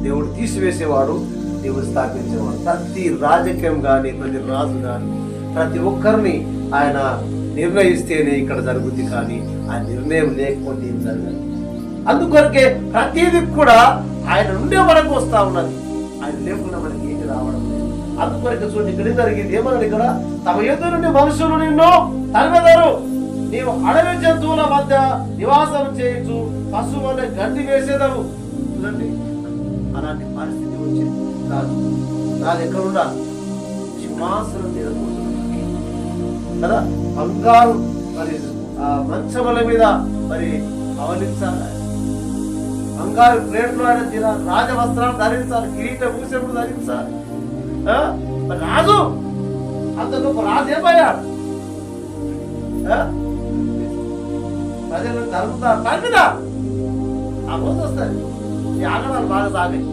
దేవుడు తీసివేసేవాడు, దేవుడు స్థాపించేవాడు. ప్రతి రాజకీయం కానీ, ప్రతి రాజు కానీ, ప్రతి ఒక్కరిని ఆయన నిర్ణయిస్తేనే ఇక్కడ జరుగుతుంది, కానీ ఆ నిర్ణయం లేకపోతే ఏం జరగదు. అందుకొరకే ప్రతిదీ కూడా ఆయన నుండే మనకు వస్తా ఉన్నది, ఆయన లేకుండా మనకి ఏమి రావడం లేదు. అందుకొరకే చూడండి ఇక్కడ జరిగింది ఏమన్నాడు, ఇక్కడ తమ ఎదురు నుండి మనుషులు నిన్ను తరిమెదరు, నీవు అడవి జంతువుల మధ్య నివాసం చేయొచ్చు, పశువుల గడ్డి వేసేదవు. చూడండి అలాంటి పరిస్థితి వచ్చింది. రాజు ఎక్కడ ఉండాలి? సింహాసనం మీద కూర్చున్నాడు కదా, బంగారు మరి మంచముల మీద మరి అవలించాలి, బంగారు ప్లేట్లు ఆయన తినాలి, రాజవస్త్రాలు ధరించాలి, కిరీట భూషములు ధరించాలి. రాజు అంత గొప్ప రాజు ఏమయ్యాడు? ప్రజలను తరుగుతా తగ్గుదా ఆ రోజు వస్తుంది. ఈ ఆగడాలు బాగా సాగాయి.